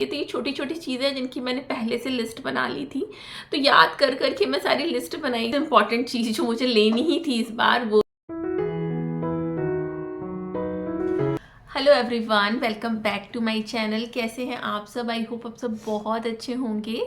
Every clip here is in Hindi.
ये तो ये छोटी छोटी चीज़ें हैं जिनकी मैंने पहले से लिस्ट बना ली थी। तो याद कर कर के मैं सारी लिस्ट बनाई। इम्पॉर्टेंट चीज़ जो मुझे लेनी ही थी इस बार वो। Hello everyone, welcome back to my channel. कैसे हैं आप सब? आई होप आप सब बहुत अच्छे होंगे।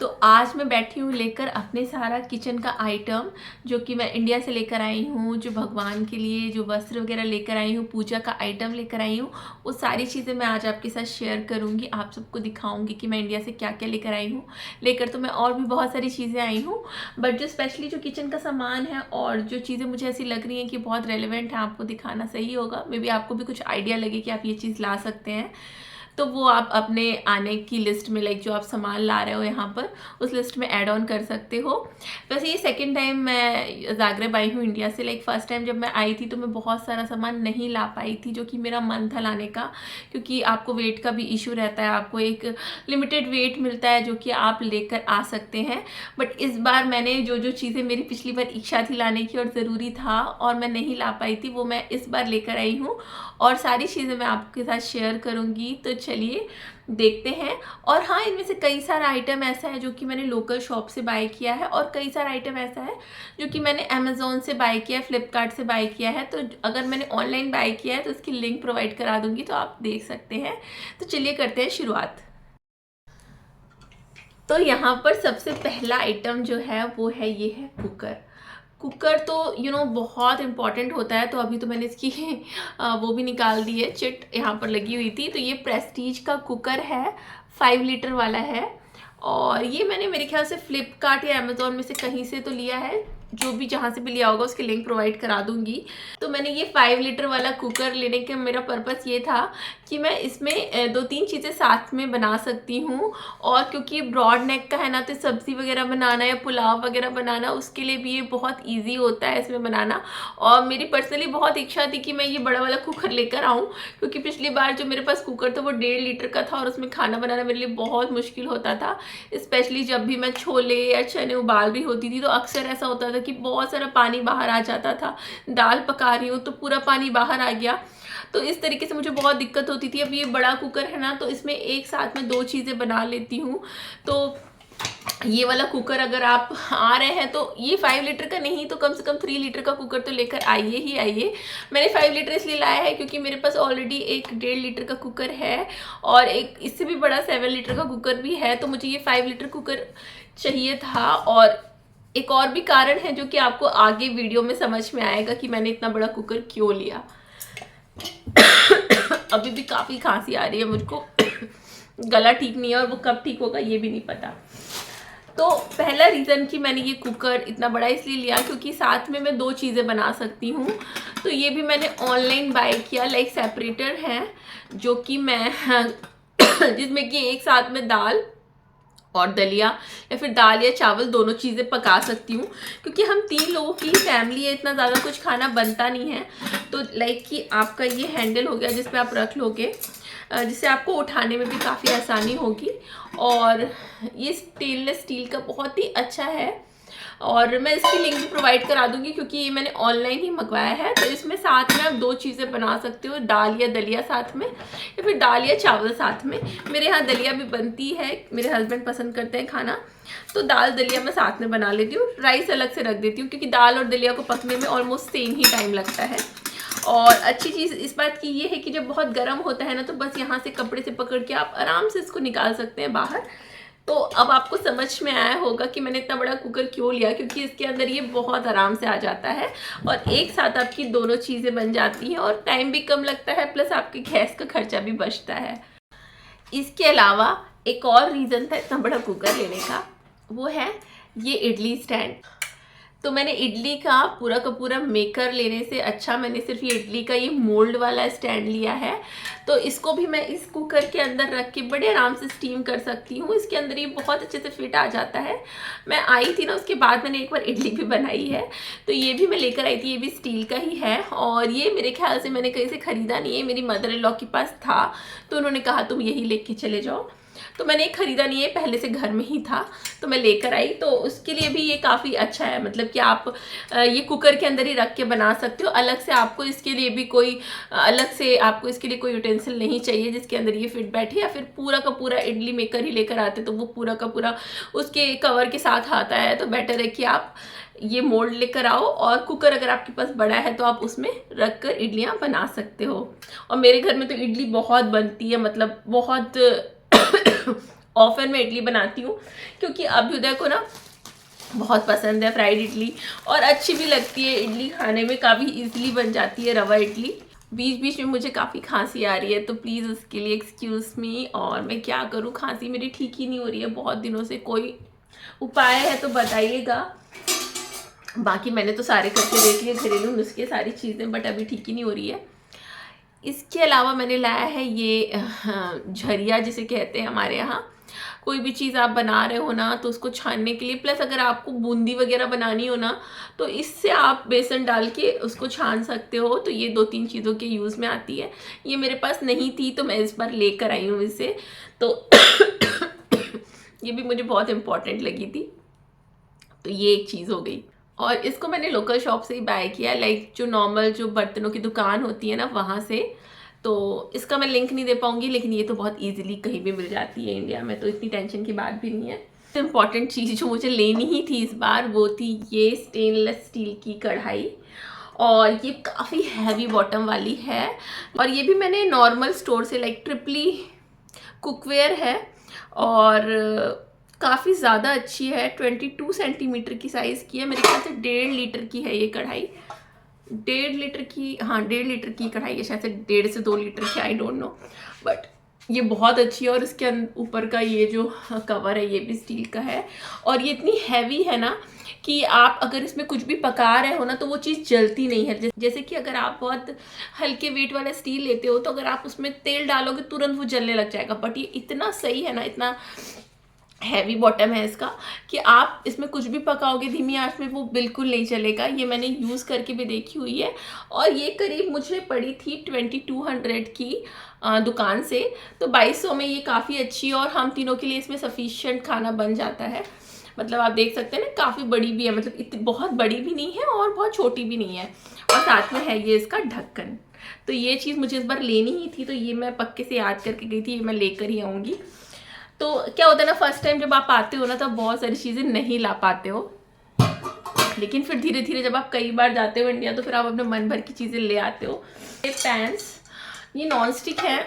तो आज मैं बैठी हूँ लेकर अपने सारा किचन का आइटम, जो कि मैं इंडिया से लेकर आई हूँ, जो भगवान के लिए जो वस्त्र वगैरह लेकर आई हूँ, पूजा का आइटम लेकर आई हूँ, वो सारी चीज़ें मैं आज आपके साथ शेयर करूँगी। आप सबको दिखाऊँगी कि मैं इंडिया से क्या क्या लेकर आई हूँ। लेकर तो मैं और भी बहुत सारी चीज़ें आई हूँ, बट जो स्पेशली जो किचन का सामान है और जो चीज़ें मुझे ऐसी लग रही हैं कि बहुत रेलिवेंट है, आपको दिखाना सही होगा। मे बी आपको भी कुछ आइडिया लगे कि आप ये चीज़ ला सकते हैं, तो वो आप अपने आने की लिस्ट में, लाइक जो आप सामान ला रहे हो यहाँ पर, उस लिस्ट में ऐड ऑन कर सकते हो। वैसे ये सेकंड टाइम मैं ज़ाग्रेब आई हूँ इंडिया से। लाइक फ़र्स्ट टाइम जब मैं आई थी तो मैं बहुत सारा सामान नहीं ला पाई थी, जो कि मेरा मन था लाने का, क्योंकि आपको वेट का भी इशू रहता है। आपको एक लिमिटेड वेट मिलता है जो कि आप लेकर आ सकते हैं। बट इस बार मैंने जो जो चीज़ें मेरी पिछली बार इच्छा थी लाने की और ज़रूरी था और मैं नहीं ला पाई थी, वो मैं इस बार लेकर आई हूँ और सारी चीज़ें मैं आपके साथ शेयर करूँगी। तो चलिए देखते हैं। और हाँ, इनमें से कई सारा आइटम ऐसा है जो कि मैंने लोकल शॉप से बाय किया है, और कई सारा आइटम ऐसा है जो कि मैंने अमेज़ॉन से बाय किया है, फ्लिपकार्ट से बाय किया है। तो अगर मैंने ऑनलाइन बाय किया है तो उसकी लिंक प्रोवाइड करा दूँगी, तो आप देख सकते हैं। तो चलिए करते हैं शुरुआत। तो यहाँ पर सबसे पहला आइटम जो है वो है, ये है कुकर। कुकर तो बहुत इंपॉर्टेंट होता है। तो अभी तो मैंने इसकी वो भी निकाल दी है, चिट यहाँ पर लगी हुई थी। तो ये प्रेस्टीज का कुकर है, 5 लीटर वाला है। और ये मैंने मेरे ख्याल से फ्लिपकार्ट या अमेज़ॉन में से कहीं से तो लिया है। जो भी जहाँ से भी लिया होगा उसकी लिंक प्रोवाइड करा दूंगी। तो मैंने ये 5 लीटर वाला कुकर लेने का मेरा पर्पस ये था कि मैं इसमें 2-3 चीज़ें साथ में बना सकती हूँ। और क्योंकि ब्रॉड नेक का है ना, तो सब्ज़ी वगैरह बनाना या पुलाव वगैरह बनाना, उसके लिए भी ये बहुत ईजी होता है इसमें बनाना। और मेरी पर्सनली बहुत इच्छा थी कि मैं ये बड़ा वाला कुकर लेकर आऊँ, क्योंकि पिछली बार जो मेरे पास कुकर था वो 1.5 लीटर का था और उसमें खाना बनाना मेरे लिए बहुत मुश्किल होता था। स्पेशली जब भी मैं छोले या चने उबाल रही होती थी तो अक्सर ऐसा होता था कि बहुत सारा पानी बाहर आ जाता था। दाल पका रही हूँ तो पूरा पानी बाहर आ गया, तो इस तरीके से मुझे बहुत दिक्कत होती थी। अब ये बड़ा कुकर है ना, तो इसमें एक साथ में 2 चीज़ें बना लेती हूँ। तो ये वाला कुकर अगर आप आ रहे हैं तो ये 5 लीटर का नहीं तो कम से कम 3 लीटर का कुकर तो लेकर आइए ही आइए। मैंने 5 लीटर इसलिए लाया है क्योंकि मेरे पास ऑलरेडी एक 1.5 लीटर का कुकर है और एक इससे भी बड़ा 7 लीटर का कुकर भी है। तो मुझे ये 5 लीटर कुकर चाहिए था। और एक और भी कारण है जो कि आपको आगे वीडियो में समझ में आएगा कि मैंने इतना बड़ा कुकर क्यों लिया। अभी भी काफ़ी खांसी आ रही है मुझको। गला ठीक नहीं है और वो कब ठीक होगा ये भी नहीं पता। तो पहला रीज़न कि मैंने ये कुकर इतना बड़ा इसलिए लिया क्योंकि साथ में मैं 2 चीज़ें बना सकती हूँ। तो ये भी मैंने ऑनलाइन बाय किया। लाइक सेपरेटर है जो कि मैं जिसमें कि एक साथ में दाल और दलिया या फिर दाल या चावल दोनों चीज़ें पका सकती हूँ, क्योंकि हम 3 लोगों की फैमिली है, इतना ज़्यादा कुछ खाना बनता नहीं है। तो लाइक कि आपका ये हैंडल हो गया जिस पे आप रख लोगे, जिससे आपको उठाने में भी काफ़ी आसानी होगी। और ये स्टेनलेस स्टील का बहुत ही अच्छा है और मैं इसकी लिंक भी प्रोवाइड करा दूंगी क्योंकि ये मैंने ऑनलाइन ही मंगवाया है। तो इसमें साथ में आप 2 चीज़ें बना सकते हो, दाल या दलिया साथ में या फिर दाल या चावल साथ में। मेरे यहाँ दलिया भी बनती है, मेरे हस्बैंड पसंद करते हैं खाना, तो दाल दलिया मैं साथ में बना लेती हूँ। राइस अलग से रख देती हूँ क्योंकि दाल और दलिया को पकने में ऑलमोस्ट सेम ही टाइम लगता है। और अच्छी चीज़ इस बात की ये है कि जब बहुत गर्म होता है ना, तो बस यहाँ से कपड़े से पकड़ के आप आराम से इसको निकाल सकते हैं बाहर। तो अब आपको समझ में आया होगा कि मैंने इतना बड़ा कुकर क्यों लिया, क्योंकि इसके अंदर ये बहुत आराम से आ जाता है और एक साथ आपकी दोनों चीज़ें बन जाती हैं और टाइम भी कम लगता है, प्लस आपके गैस का खर्चा भी बचता है। इसके अलावा एक और रीज़न था इतना बड़ा कुकर लेने का, वो है ये इडली स्टैंड। तो मैंने इडली का पूरा मेकर लेने से अच्छा मैंने सिर्फ ये इडली का ये मोल्ड वाला स्टैंड लिया है। तो इसको भी मैं इस कुकर के अंदर रख के बड़े आराम से स्टीम कर सकती हूँ। इसके अंदर ये बहुत अच्छे से फिट आ जाता है। मैं आई थी ना, उसके बाद मैंने एक बार इडली भी बनाई है, तो ये भी मैं लेकर आई थी। ये भी स्टील का ही है और ये मेरे ख्याल से मैंने कहीं से ख़रीदा नहीं है, मेरी मदर इन लॉ के पास था तो उन्होंने कहा तुम यही लेके चले जाओ। तो मैंने एक ख़रीदा नहीं है, पहले से घर में ही था तो मैं लेकर आई। तो उसके लिए भी ये काफ़ी अच्छा है, मतलब कि आप ये कुकर के अंदर ही रख के बना सकते हो। अलग से आपको इसके लिए भी कोई अलग से आपको इसके लिए कोई यूटेंसिल नहीं चाहिए जिसके अंदर ये फिट बैठे, या फिर पूरा का पूरा इडली मेकर ही लेकर आते तो वो पूरा का पूरा उसके कवर के साथ आता है। तो बेटर है कि आप ये मोल्ड लेकर आओ, और कुकर अगर आपके पास बड़ा है तो आप उसमें रख कर इडलियाँ बना सकते हो। और मेरे घर में तो इडली बहुत बनती है, मतलब बहुत ऑफन मैं इडली बनाती हूँ, क्योंकि अभ्युदय को ना बहुत पसंद है फ्राइड इडली, और अच्छी भी लगती है इडली खाने में, काफ़ी इजीली बन जाती है रवा इडली। बीच बीच में मुझे काफ़ी खांसी आ रही है तो प्लीज़ उसके लिए एक्सक्यूज़ मी। और मैं क्या करूँ, खांसी मेरी ठीक ही नहीं हो रही है बहुत दिनों से। कोई उपाय है तो बताइएगा। बाकी मैंने तो सारे करके देख लिए घरेलू नुस्खे, सारी चीज़ें, बट अभी ठीक ही नहीं हो रही है। इसके अलावा मैंने लाया है ये झरिया जिसे कहते हैं हमारे यहाँ। कोई भी चीज़ आप बना रहे हो ना तो उसको छानने के लिए, प्लस अगर आपको बूंदी वगैरह बनानी हो ना तो इससे आप बेसन डाल के उसको छान सकते हो। तो ये 2-3 चीज़ों के यूज़ में आती है। ये मेरे पास नहीं थी तो मैं इस बार लेकर आई हूँ इसे। तो ये भी मुझे बहुत इम्पॉर्टेंट लगी थी, तो ये एक चीज़ हो गई। और इसको मैंने लोकल शॉप से ही बाय किया, लाइक जो नॉर्मल जो बर्तनों की दुकान होती है ना वहाँ से। तो इसका मैं लिंक नहीं दे पाऊँगी, लेकिन ये तो बहुत इजीली कहीं भी मिल जाती है इंडिया में, तो इतनी टेंशन की बात भी नहीं है। तो इम्पॉर्टेंट चीज़ जो मुझे लेनी ही थी इस बार वो थी ये स्टेनलेस स्टील की कढ़ाई, और ये काफ़ी हैवी बॉटम वाली है। और ये भी मैंने नॉर्मल स्टोर से, लाइक ट्रिपली कुकवेयर है, और काफ़ी ज़्यादा अच्छी है। 22 सेंटीमीटर की साइज़ की है, मेरे ख्याल से 1.5 लीटर की है ये कढ़ाई। 1.5 लीटर की, हाँ 1.5 लीटर की कढ़ाई है, शायद से 1.5 से 2 लीटर की, आई डोंट नो, बट ये बहुत अच्छी है। और इसके ऊपर का ये जो कवर है ये भी स्टील का है, और ये इतनी हैवी है ना कि आप अगर इसमें कुछ भी पका रहे हो ना तो वो चीज़ जलती नहीं है। जैसे कि अगर आप बहुत हल्के वेट वाला स्टील लेते हो तो अगर आप उसमें तेल डालोगे तुरंत वो जलने लग जाएगा, बट ये इतना सही है ना, इतना हैवी बॉटम है इसका कि आप इसमें कुछ भी पकाओगे धीमी आंच में वो बिल्कुल नहीं चलेगा। ये मैंने यूज़ करके भी देखी हुई है, और ये करीब मुझे पड़ी थी 2200 की दुकान से। तो 2200 में ये काफ़ी अच्छी है, और हम तीनों के लिए इसमें सफिशिएंट खाना बन जाता है। मतलब आप देख सकते हैं ना, काफ़ी बड़ी भी है, मतलब इतनी बहुत बड़ी भी नहीं है और बहुत छोटी भी नहीं है। और साथ में है ये इसका ढक्कन। तो ये चीज़ मुझे इस बार लेनी ही थी, तो ये मैं पक्के से याद करके गई थी, ये मैं लेकर ही आऊँगी। तो क्या होता है ना, फर्स्ट टाइम जब आप आते हो ना तब बहुत सारी चीज़ें नहीं ला पाते हो, लेकिन फिर धीरे धीरे जब आप कई बार जाते हो इंडिया तो फिर आप अपने मन भर की चीज़ें ले आते हो। ये पैन्स, ये नॉन स्टिक है।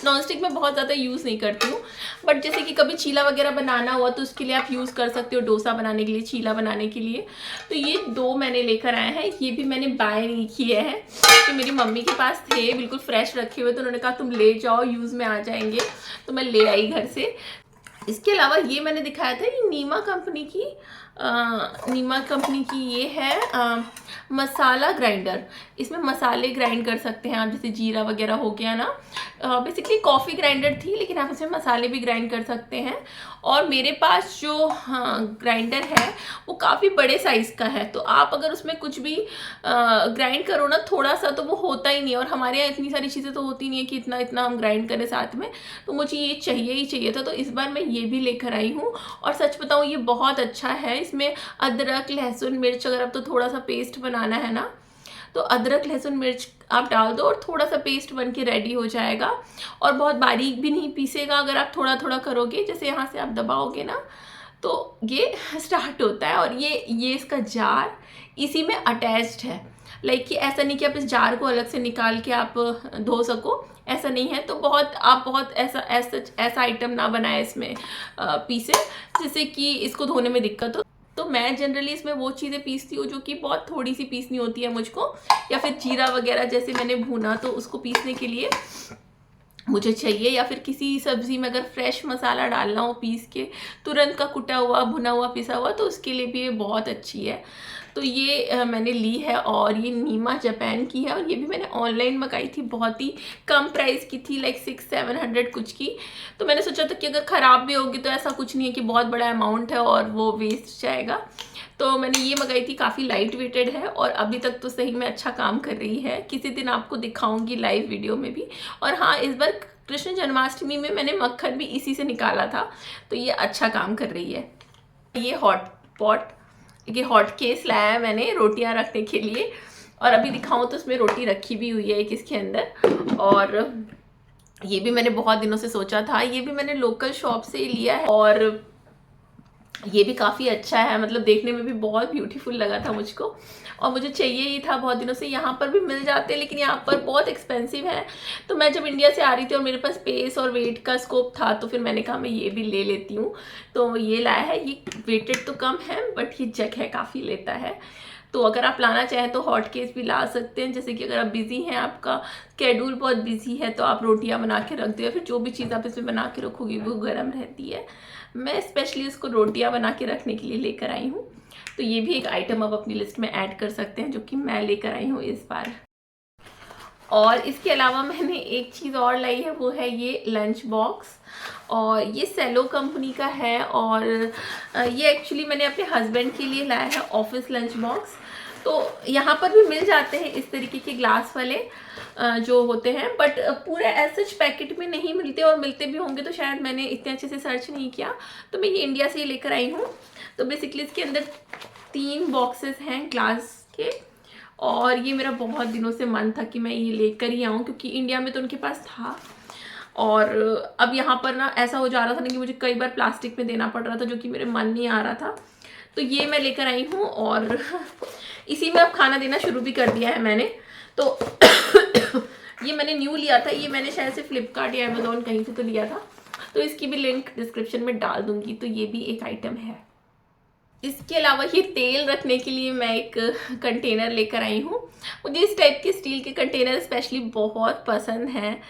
नॉन स्टिक में बहुत ज़्यादा यूज़ नहीं करती हूँ, बट जैसे कि कभी चीला वगैरह बनाना हुआ तो उसके लिए आप यूज़ कर सकते हो, डोसा बनाने के लिए, चीला बनाने के लिए। तो ये 2 मैंने लेकर आए हैं। ये भी मैंने बाय नहीं किए हैं, तो मेरी मम्मी के पास थे बिल्कुल फ्रेश रखे हुए, तो उन्होंने कहा तुम ले जाओ, यूज़ में आ जाएंगे, तो मैं ले आई घर से। इसके अलावा ये मैंने दिखाया था, ये नीमा कंपनी की ये है मसाला ग्राइंडर। इसमें मसाले ग्राइंड कर सकते हैं आप, जैसे जीरा वगैरह हो गया ना। बेसिकली कॉफ़ी ग्राइंडर थी, लेकिन आप इसमें मसाले भी ग्राइंड कर सकते हैं। और मेरे पास जो ग्राइंडर है वो काफ़ी बड़े साइज़ का है, तो आप अगर उसमें कुछ भी ग्राइंड करो ना थोड़ा सा तो वो होता ही नहीं है। और हमारे यहाँ इतनी सारी चीज़ें तो होती नहीं है कि इतना इतना हम ग्राइंड करें साथ में, तो मुझे ये चाहिए ही चाहिए था। तो इस बार मैं ये भी लेकर आई हूँ, और सच बताऊँ ये बहुत अच्छा है। इसमें अदरक, लहसुन, मिर्च, अगर आप तो थोड़ा सा पेस्ट बनाना है ना तो अदरक, लहसुन, मिर्च आप डाल दो और थोड़ा सा पेस्ट बन के रेडी हो जाएगा। और बहुत बारीक भी नहीं पीसेगा, अगर आप थोड़ा थोड़ा करोगे, जैसे यहाँ से आप दबाओगे ना तो ये स्टार्ट होता है। और ये इसका जार इसी में अटैच्ड है, लाइक कि ऐसा नहीं कि आप इस जार को अलग से निकाल के आप धो सको, ऐसा नहीं है। तो बहुत ऐसा आइटम ना बनाए इसमें पीसे जिससे कि इसको धोने में दिक्कत हो। तो मैं जनरली इसमें वो चीज़ें पीसती हूँ जो कि बहुत थोड़ी सी पीसनी होती है मुझको, या फिर जीरा वगैरह जैसे मैंने भुना तो उसको पीसने के लिए मुझे चाहिए, या फिर किसी सब्ज़ी में अगर फ्रेश मसाला डालना हो पीस के, तुरंत का कुटा हुआ, भुना हुआ, पिसा हुआ, तो उसके लिए भी ये बहुत अच्छी है। तो ये मैंने ली है, और ये नीमा जापान की है, और ये भी मैंने ऑनलाइन मंगाई थी, बहुत ही कम प्राइस की थी, लाइक 600-700 कुछ की। तो मैंने सोचा था कि अगर ख़राब भी होगी तो ऐसा कुछ नहीं है कि बहुत बड़ा अमाउंट है और वो वेस्ट जाएगा। तो मैंने ये मंगाई थी, काफ़ी लाइट वेटेड है, और अभी तक तो सही में अच्छा काम कर रही है। किसी दिन आपको दिखाऊंगी लाइव वीडियो में भी। और हाँ, इस बार कृष्ण जन्माष्टमी में मैंने मक्खन भी इसी से निकाला था, तो ये अच्छा काम कर रही है। ये हॉट पॉट, ये हॉट केस लाया है मैंने रोटियां रखने के लिए, और अभी दिखाऊं तो उसमें रोटी रखी भी हुई है एक इसके अंदर। और ये भी मैंने बहुत दिनों से सोचा था, ये भी मैंने लोकल शॉप से ही लिया है, और ये भी काफ़ी अच्छा है, मतलब देखने में भी बहुत ब्यूटीफुल लगा था मुझको, और मुझे चाहिए ही था बहुत दिनों से। यहाँ पर भी मिल जाते हैं लेकिन यहाँ पर बहुत एक्सपेंसिव है। तो मैं जब इंडिया से आ रही थी और मेरे पास स्पेस और वेट का स्कोप था, तो फिर मैंने कहा मैं ये भी ले लेती हूँ, तो ये लाया है। ये वेटेड तो कम है बट ये जगह काफ़ी लेता है, तो अगर आप लाना चाहें तो हॉट केस भी ला सकते हैं। जैसे कि अगर आप बिजी हैं, आपका शेड्यूल बहुत बिजी है, तो आप रोटियां बना के रख दो, या फिर जो भी चीज़ आप इसमें बना के रखोगी वो गर्म रहती है। मैं स्पेशली इसको रोटियां बना के रखने के लिए लेकर आई हूँ, तो ये भी एक आइटम आप अपनी लिस्ट में ऐड कर सकते हैं, जो कि मैं लेकर आई हूँ इस बार। और इसके अलावा मैंने एक चीज़ और लाई है, वो है ये लंच बॉक्स, और ये सेलो कंपनी का है। और ये एक्चुअली मैंने अपने हस्बैंड के लिए लाया है, ऑफिस लंच बॉक्स। तो यहाँ पर भी मिल जाते हैं इस तरीके के ग्लास वाले जो होते हैं, बट पूरे ऐसे पैकेट में नहीं मिलते, और मिलते भी होंगे तो शायद मैंने इतने अच्छे से सर्च नहीं किया, तो मैं ये इंडिया से ही लेकर आई हूँ। तो बेसिकली इसके अंदर 3 बॉक्सेस हैं ग्लास के, और ये मेरा बहुत दिनों से मन था कि मैं ये लेकर ही आऊँ, क्योंकि इंडिया में तो उनके पास था, और अब यहाँ पर ना ऐसा हो जा रहा था ना कि मुझे कई बार प्लास्टिक में देना पड़ रहा था, जो कि मेरे मन नहीं आ रहा था। तो ये मैं लेकर आई हूँ, और इसी में अब खाना देना शुरू भी कर दिया है मैंने। तो ये मैंने न्यू लिया था, ये मैंने शायद से फ्लिपकार्ट या अमेजोन कहीं से तो लिया था, तो इसकी भी लिंक डिस्क्रिप्शन में डाल दूंगी। तो ये भी एक आइटम है। इसके अलावा ये तेल रखने के लिए मैं एक कंटेनर लेकर आई हूँ। मुझे इस टाइप के स्टील के कंटेनर स्पेशली बहुत पसंद हैं,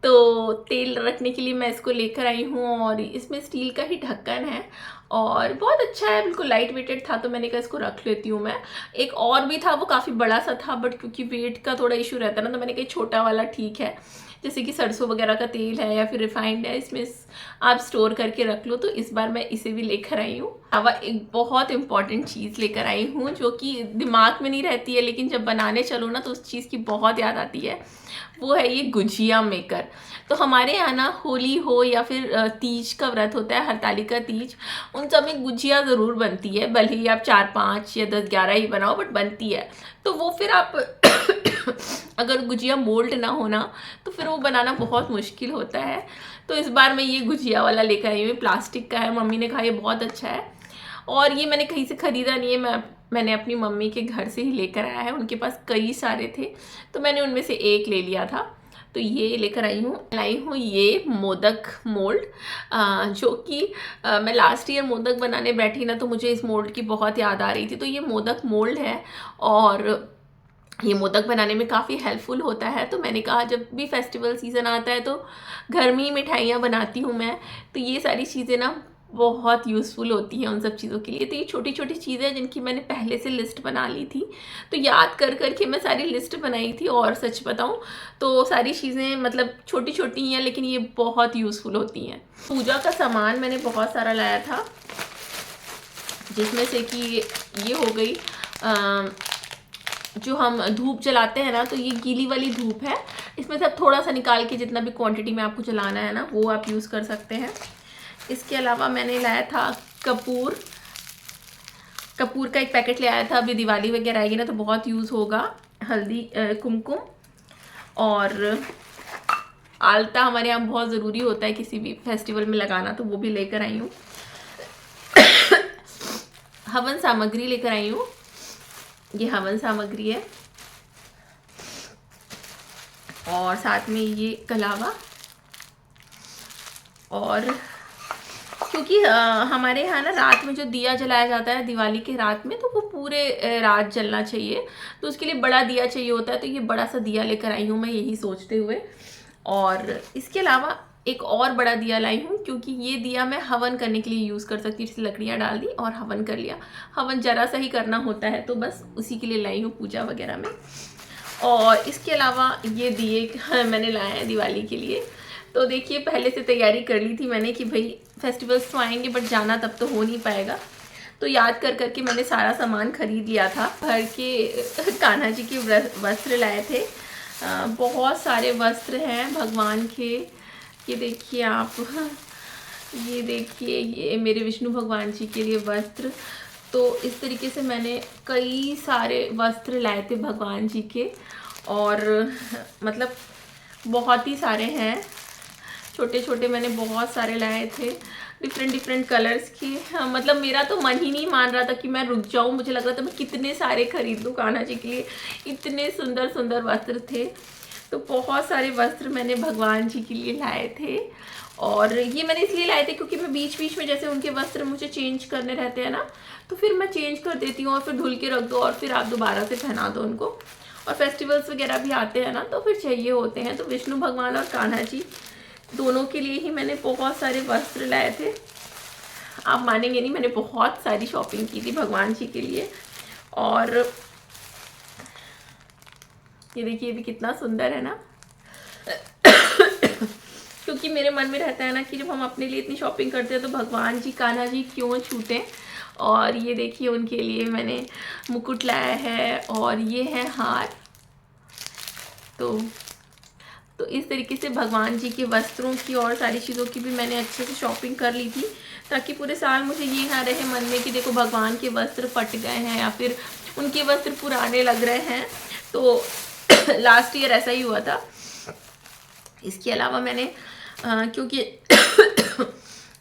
तो तेल रखने के लिए मैं इसको लेकर आई हूँ, और इसमें स्टील का ही ढक्कन है, और बहुत अच्छा है, बिल्कुल लाइट वेटेड था, तो मैंने कहा इसको रख लेती हूँ मैं। एक और भी था, वो काफ़ी बड़ा सा था, बट क्योंकि वेट का थोड़ा इशू रहता है ना, तो मैंने कहा छोटा वाला ठीक है। जैसे कि सरसों वगैरह का तेल है या फिर रिफाइंड है, इसमें आप स्टोर करके रख लो, तो इस बार मैं इसे भी लेकर आई हूँ। अब एक बहुत इंपॉर्टेंट चीज़ लेकर आई हूँ, जो कि दिमाग में नहीं रहती है, लेकिन जब बनाने चलो ना तो उस चीज़ की बहुत याद आती है। वो है ये गुजिया मेकर। तो हमारे यहाँ ना होली हो या फिर तीज का व्रत होता है, हरतालिका तीज, उन सब में गुजिया ज़रूर बनती है, भले ही आप 4, 5 या 10, 11 ही बनाओ, बट बनती है। तो वो फिर आप अगर गुजिया मोल्ड ना होना तो फिर वो बनाना बहुत मुश्किल होता है। तो इस बार मैं ये गुजिया वाला लेकर आई हूँ, प्लास्टिक का है, मम्मी ने कहा ये बहुत अच्छा है, और ये मैंने कहीं से ख़रीदा नहीं है, मैंने अपनी मम्मी के घर से ही लेकर आया है। उनके पास कई सारे थे, तो मैंने उनमें से एक ले लिया था, तो ये लेकर लाई हूँ ये मोदक मोल्ड, जो कि मैं लास्ट ईयर मोदक बनाने बैठी ना, तो मुझे इस मोल्ड की बहुत याद आ रही थी। तो ये मोदक मोल्ड है, और ये मोदक बनाने में काफ़ी हेल्पफुल होता है। तो मैंने कहा जब भी फेस्टिवल सीज़न आता है तो घर में ही मिठाइयाँ बनाती हूँ मैं, तो ये सारी चीज़ें ना बहुत यूज़फुल होती हैं उन सब चीज़ों के लिए। तो ये छोटी छोटी चीज़ें हैं जिनकी मैंने पहले से लिस्ट बना ली थी, तो याद कर करके मैं सारी लिस्ट बनाई थी, और सच बताऊँ तो सारी चीज़ें मतलब छोटी छोटी हैं, लेकिन ये बहुत यूज़फुल होती हैं। पूजा का सामान मैंने बहुत सारा लाया था, जिसमें से कि ये हो गई जो हम धूप जलाते हैं ना, तो ये गीली वाली धूप है, इसमें से आप थोड़ा सा निकाल के जितना भी क्वांटिटी में आपको जलाना है ना, वो आप यूज़ कर सकते हैं। इसके अलावा मैंने लाया था कपूर का एक पैकेट ले आया था। अभी दिवाली वगैरह आएगी ना तो बहुत यूज़ होगा। हल्दी, कुमकुम और आलता हमारे यहाँ बहुत ज़रूरी होता है किसी भी फेस्टिवल में लगाना, तो वो भी लेकर आई हूँ। हवन सामग्री लेकर आई हूँ, ये हवन सामग्री है, और साथ में ये कलावा। और क्योंकि हमारे यहाँ ना रात में जो दिया जलाया जाता है दिवाली के रात में, तो वो पूरे रात जलना चाहिए, तो उसके लिए बड़ा दिया चाहिए होता है। तो ये बड़ा सा दिया लेकर आई हूँ मैं, यही सोचते हुए। और इसके अलावा एक और बड़ा दिया लाई हूँ, क्योंकि ये दिया मैं हवन करने के लिए यूज़ कर सकती हूँ। जैसे लकड़ियाँ डाल दी और हवन कर लिया, हवन ज़रा सा ही करना होता है, तो बस उसी के लिए लाई हूँ पूजा वगैरह में। और इसके अलावा ये दिए मैंने लाया है दिवाली के लिए। तो देखिए पहले से तैयारी कर ली थी मैंने कि भाई फेस्टिवल्स तो आएंगे, बट जाना तब तो हो नहीं पाएगा, तो याद कर करके मैंने सारा सामान खरीद लिया था। भर के कान्हा जी के वस्त्र लाए थे, बहुत सारे वस्त्र हैं भगवान के, ये देखिए आप, ये देखिए ये मेरे विष्णु भगवान जी के लिए वस्त्र। तो इस तरीके से मैंने कई सारे वस्त्र लाए थे भगवान जी के, और मतलब बहुत ही सारे हैं, छोटे छोटे मैंने बहुत सारे लाए थे डिफरेंट डिफरेंट कलर्स के। हाँ, मतलब मेरा तो मन ही नहीं मान रहा था कि मैं रुक जाऊं, मुझे लग रहा था मैं कितने सारे खरीद लूँ कान्हा जी के लिए, इतने सुंदर सुंदर वस्त्र थे। तो बहुत सारे वस्त्र मैंने भगवान जी के लिए लाए थे, और ये मैंने इसलिए लाए थे क्योंकि मैं बीच बीच में जैसे उनके वस्त्र मुझे चेंज करने रहते हैं ना, तो फिर मैं चेंज कर देती हूँ और फिर धुल के रख दो और फिर आप दोबारा से पहना दो उनको। और फेस्टिवल्स वगैरह भी आते हैं ना, तो फिर चाहिए होते हैं। तो विष्णु भगवान और कान्हा जी दोनों के लिए ही मैंने बहुत सारे वस्त्र लाए थे। आप मानेंगे नहीं, मैंने बहुत सारी शॉपिंग की थी भगवान जी के लिए। और ये देखिए भी कितना सुंदर है ना, क्योंकि मेरे मन में रहता है ना कि जब हम अपने लिए इतनी शॉपिंग करते हैं तो भगवान जी कान्हा जी क्यों छूटें। और ये देखिए उनके लिए मैंने मुकुट लाया है, और ये है हार। तो इस तरीके से भगवान जी के वस्त्रों की और सारी चीज़ों की भी मैंने अच्छे से शॉपिंग कर ली थी, ताकि पूरे साल मुझे ये ना रहे मन में कि देखो भगवान के वस्त्र फट गए हैं या फिर उनके वस्त्र पुराने लग रहे हैं। तो लास्ट ईयर ऐसा ही हुआ था। इसके अलावा मैंने क्योंकि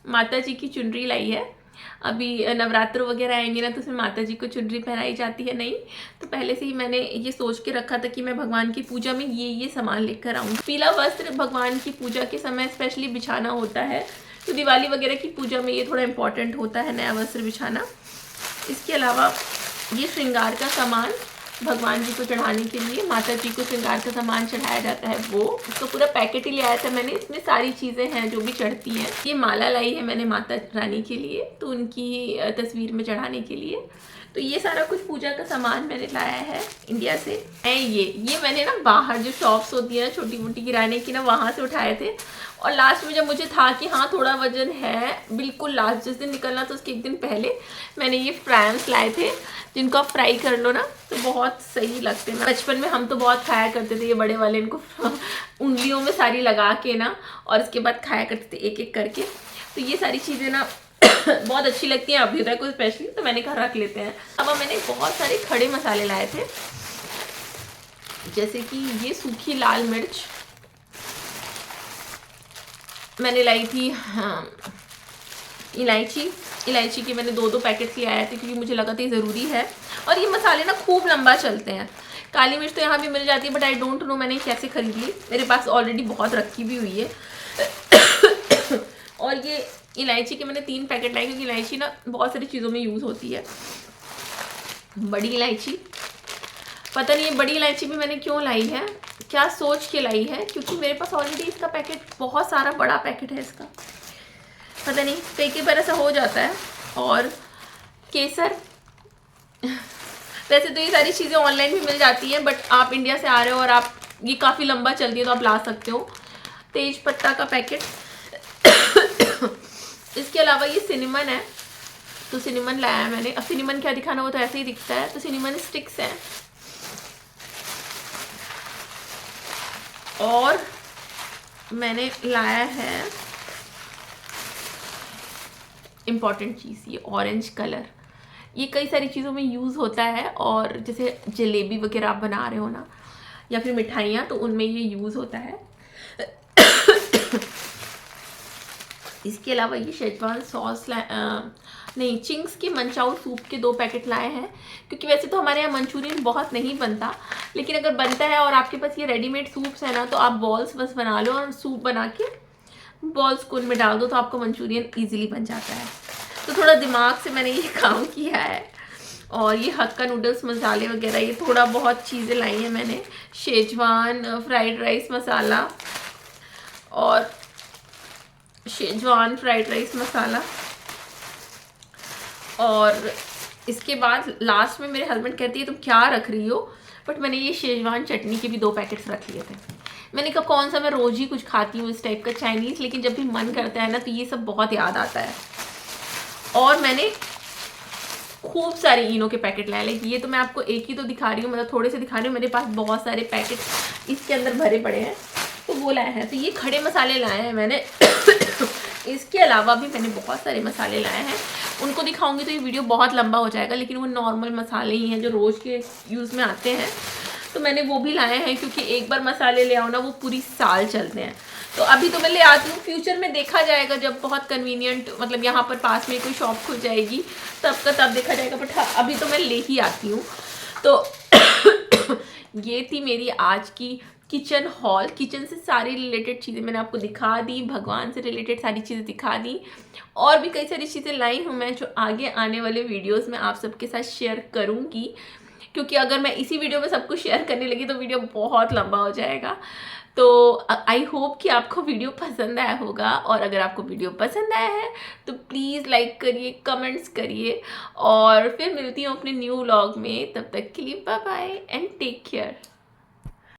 माता जी की चुनरी लाई है, अभी नवरात्र वगैरह आएंगे ना, तो उसमें माता जी को चुनरी पहनाई जाती है नहीं, तो पहले से ही मैंने ये सोच के रखा था कि मैं भगवान की पूजा में ये सामान लेकर आऊँगी। पीला वस्त्र भगवान की पूजा के समय स्पेशली बिछाना होता है, तो दिवाली वगैरह की पूजा में ये थोड़ा इम्पॉर्टेंट होता है नया वस्त्र बिछाना। इसके अलावा ये श्रृंगार का सामान भगवान जी को चढ़ाने के लिए, माता जी को श्रृंगार का सामान चढ़ाया जाता है, वो उसका पूरा पैकेट ही ले आया था मैंने। इसमें सारी चीज़ें हैं जो भी चढ़ती हैं। ये माला लाई है मैंने माता रानी के लिए, तो उनकी तस्वीर में चढ़ाने के लिए। तो ये सारा कुछ पूजा का सामान मैंने लाया है इंडिया से। ये मैंने ना बाहर जो शॉप्स होती है ना छोटी मोटी किराने की ना, वहाँ से उठाए थे। और लास्ट में जब मुझे था कि हाँ थोड़ा वजन है, बिल्कुल लास्ट जिस दिन निकलना तो उसके एक दिन पहले मैंने ये फ्रांस लाए थे, जिनको आप फ्राई कर लो ना तो बहुत सही लगते हैं। बचपन में हम तो बहुत खाया करते थे ये बड़े वाले, इनको उंगलियों में सारी लगा के ना, और इसके बाद खाया करते थे एक एक करके। तो ये सारी चीज़ें ना बहुत अच्छी लगती हैं अभ्युदय को स्पेशली, तो मैंने घर रख लेते हैं। अब मैंने बहुत सारे खड़े मसाले लाए थे, जैसे कि ये सूखी लाल मिर्च मैंने लाई थी, हाँ इलायची की मैंने 2 पैकेट ले आए थे, क्योंकि मुझे लगा था ये ज़रूरी है। और ये मसाले ना खूब लंबा चलते हैं। काली मिर्च तो यहाँ भी मिल जाती है, बट आई डोंट नो मैंने कैसे खरीद ली, मेरे पास ऑलरेडी बहुत रखी भी हुई है। और ये इलायची के मैंने 3 पैकेट लाए, क्योंकि इलायची ना बहुत सारी चीज़ों में यूज़ होती है। बड़ी इलायची, पता नहीं ये बड़ी इलायची भी मैंने क्यों लाई है, क्या सोच के लाई है, क्योंकि मेरे पास ऑलरेडी इसका पैकेट बहुत सारा बड़ा पैकेट है इसका, पता नहीं कई बार ऐसा हो जाता है। और केसर, वैसे तो ये सारी चीज़ें ऑनलाइन भी मिल जाती हैं, बट आप इंडिया से आ रहे हो और आप ये काफ़ी लंबा चलती है तो आप ला सकते हो। तेज पत्ता का पैकेट। इसके अलावा ये सिनेमन है, तो सिनेमन लाया है मैंने। अब सिनेमन क्या दिखाना, वो तो ऐसे ही दिखता है। तो सिनेमन स्टिक्स हैं। और मैंने लाया है इम्पॉर्टेंट चीज़, ये ऑरेंज कलर, ये कई सारी चीज़ों में यूज़ होता है। और जैसे जलेबी वगैरह आप बना रहे हो ना, या फिर मिठाइयाँ, तो उनमें ये यूज़ होता है। इसके अलावा ये शेजवान सॉस नहीं, चिंग्स के मंचाऊ सूप के 2 पैकेट लाए हैं, क्योंकि वैसे तो हमारे यहाँ मंचूरियन बहुत नहीं बनता, लेकिन अगर बनता है और आपके पास ये रेडीमेड सूप्स है ना, तो आप बॉल्स बस बना लो और सूप बना के बॉल्स को उनमें डाल दो, तो आपका मंचूरियन ईजिली बन जाता है। तो थोड़ा दिमाग से मैंने ये काम किया है। और ये हक्का नूडल्स मसाले वगैरह, ये थोड़ा बहुत चीज़ें लाई हैं मैंने। शेजवान फ्राइड राइस मसाला, और शेजवान फ्राइड राइस मसाला। और इसके बाद लास्ट में मेरे हस्बैंड कहती है तुम क्या रख रही हो, बट मैंने ये शेजवान चटनी के भी 2 पैकेट्स रख लिए थे। मैंने कहा कौन सा, मैं रोज़ ही कुछ खाती हूँ इस टाइप का चाइनीज़, लेकिन जब भी मन करता है ना तो ये सब बहुत याद आता है। और मैंने खूब सारे इनो के पैकेट लाए, लेकिन ये तो मैं आपको एक ही तो दिखा रही हूँ, मतलब थोड़े से दिखा रही हूँ। मेरे पास बहुत सारे पैकेट इसके अंदर भरे पड़े हैं। तो वो लाए हैं। तो ये खड़े मसाले लाए हैं मैंने। इसके अलावा भी मैंने बहुत सारे मसाले लाए हैं, उनको दिखाऊंगी तो ये वीडियो बहुत लंबा हो जाएगा, लेकिन वो नॉर्मल मसाले ही हैं जो रोज़ के यूज़ में आते हैं। तो मैंने वो भी लाए हैं, क्योंकि एक बार मसाले ले आओ ना वो पूरी साल चलते हैं। तो अभी तो मैं ले आती हूँ, फ्यूचर में देखा जाएगा जब बहुत कन्वीनियंट, मतलब यहाँ पर पास में कोई शॉप खुल जाएगी तब का तब देखा जाएगा, बट हाँ अभी तो मैं ले ही आती हूँ। तो ये थी मेरी आज की किचन हॉल। किचन से सारी रिलेटेड चीज़ें मैंने आपको दिखा दी, भगवान से रिलेटेड सारी चीज़ें दिखा दी, और भी कई सारी चीज़ें लाई हूँ मैं जो आगे आने वाले वीडियोस में आप सबके साथ शेयर करूँगी, क्योंकि अगर मैं इसी वीडियो में सब कुछ शेयर करने लगी तो वीडियो बहुत लंबा हो जाएगा। तो आई होप कि आपको वीडियो पसंद आया होगा, और अगर आपको वीडियो पसंद आया है तो प्लीज़ लाइक करिए, कमेंट्स करिए, और फिर मिलती हूँ अपने न्यू व्लॉग में। तब तक के लिए bye bye and take care.